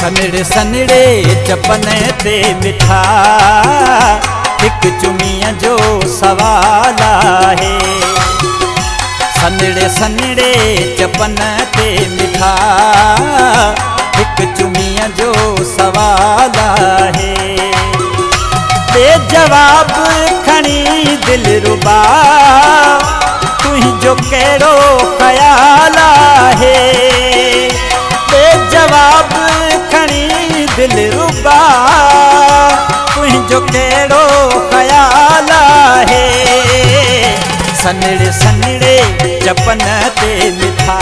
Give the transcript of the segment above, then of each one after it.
सनड़े सनड़े चपन ते मिठा हिक चुमीअ जो सवाल आहे। सनड़े सनड़े चपन ते मिठा हिक चुमीअ जो सवाल आहे। बेजवाब खणी दिलरुबा तुंहिंजो कहिड़ो ख़याल आहे। बेजवाब खणी दिलरुबा तुंहिंजो कहिड़ो ख़याल आहे। सनड़े सनड़े चपन ते मिठा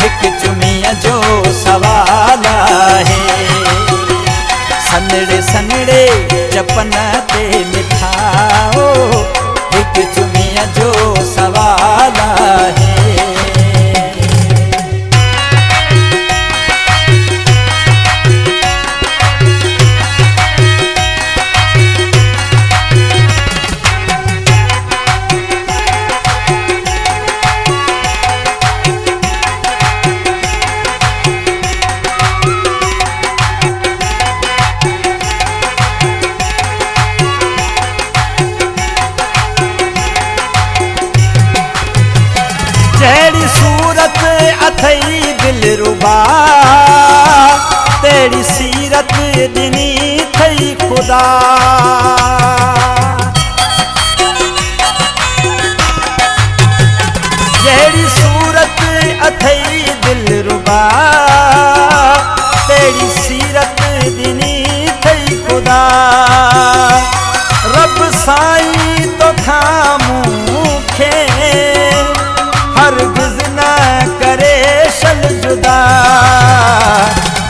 हिक चुमीअ जो सवाल आहे। सनड़े सनड़े चपन ते मिठा हिक चुमीअ जो सवाल आहे। जहिड़ी सूरत अथई दिलरुबा तेरी सीरत ॾिनी थई खुदा। जहिड़ी सूरत अथई दिलरुबा तेरी सीरत ॾिनी थई खुदा। रब साईं तोखां मूंखे हरगिज़ न करे शल जुदा।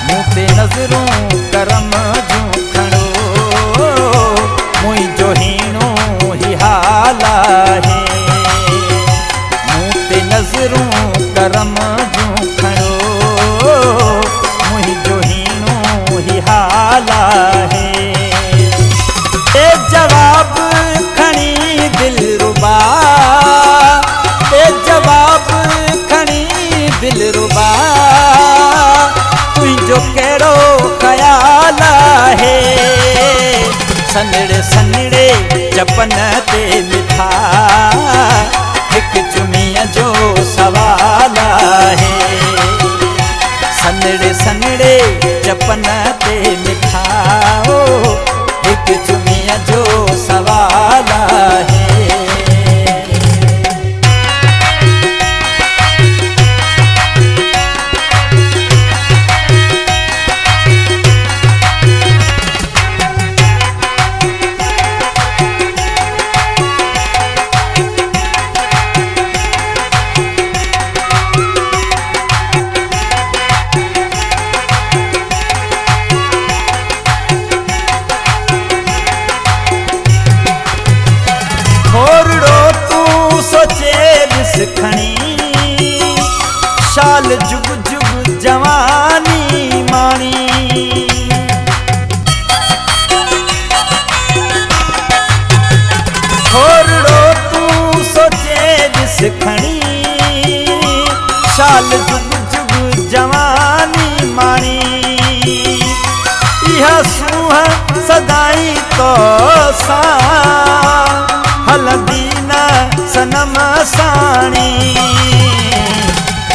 मूं ते नज़रूं करम जूं खणो मुंहिंजो हीणो ही हाल आहे। मूं ते नज़रूं करम जूं खणो मुंहिंजो हीणो ही हाल आहे। बेजवाब खणी दिलरुबा जवाब खणी दिलरुबा तुंहिंजो कहिड़ो ख़याल आहे। सनड़े सनड़े चपन ते मिठा हिक चुमीअ जो सवाल आहे। सनड़े सनड़े चपन ते मिठा हिक चुमीअ जो सवाल आहे। खणी शाल जुग जुग जवानी माणी। थोरड़ो तू सोचे ॾिस खणी शाल जुग जुग जवानी माणी। इहा सूंह सदाई तो सां हलंदी न सनम साणी।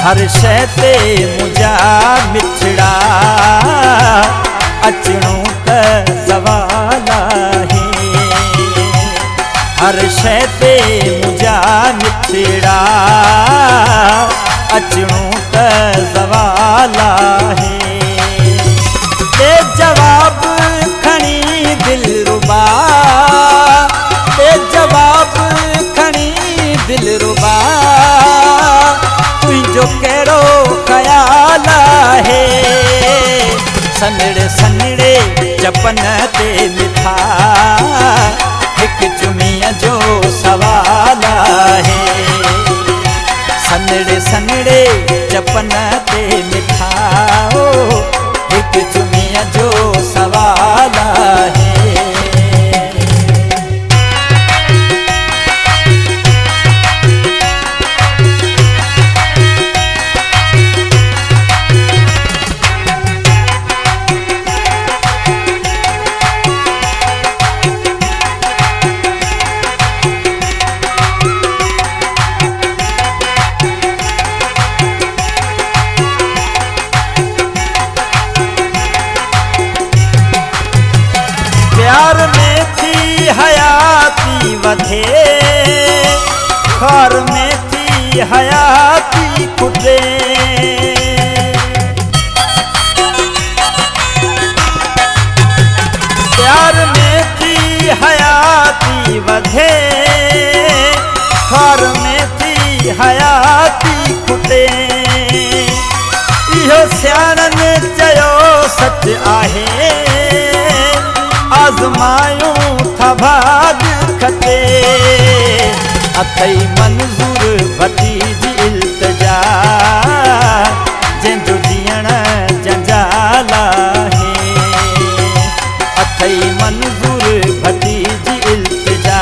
हर शइ ते मुंहिंजा मिठड़ा अचणो त सवाल आहे। हर शइ ते मुंहिंजा मिठड़ा अचणो त सवाल आहे। बेजवाब खणी दिलरुबा बेजवाब खणी दिलरुबा तुंहिंजो कहिड़ो ख़याल आहे। सनड़े सनड़े चपन ते मिठा हिक चुमीअ जो सवाल आहे। सनड़े सनड़े चपन ते मिठा हिक चुमीअ जो सवाल आहे। हयाती खुटे। प्यार में थी हयाती वधे, खार में थी हयाती खुटे। इहो सियाणनि चयो सच आहे, आज़मायूं था भाग खटे। अथई मंज़ूर भतीजी इल्तिजा, जंहिंजो जीअण जंजाल आहे। अथई मंज़ूर भतीजी इल्तिजा,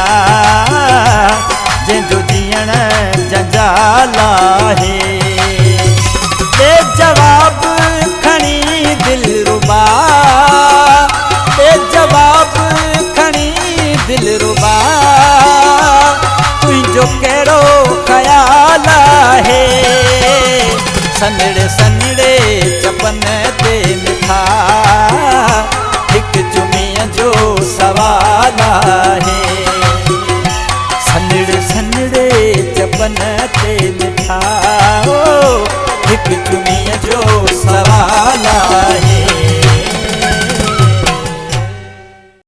जंहिंजो जीअण जंजाल आहे। ए जवाब खणी दिलरुबा, ए जवाब खणी दिलरुबा, तुंहिंजो कहिड़ो ख़्याल आहे। सनड़ सन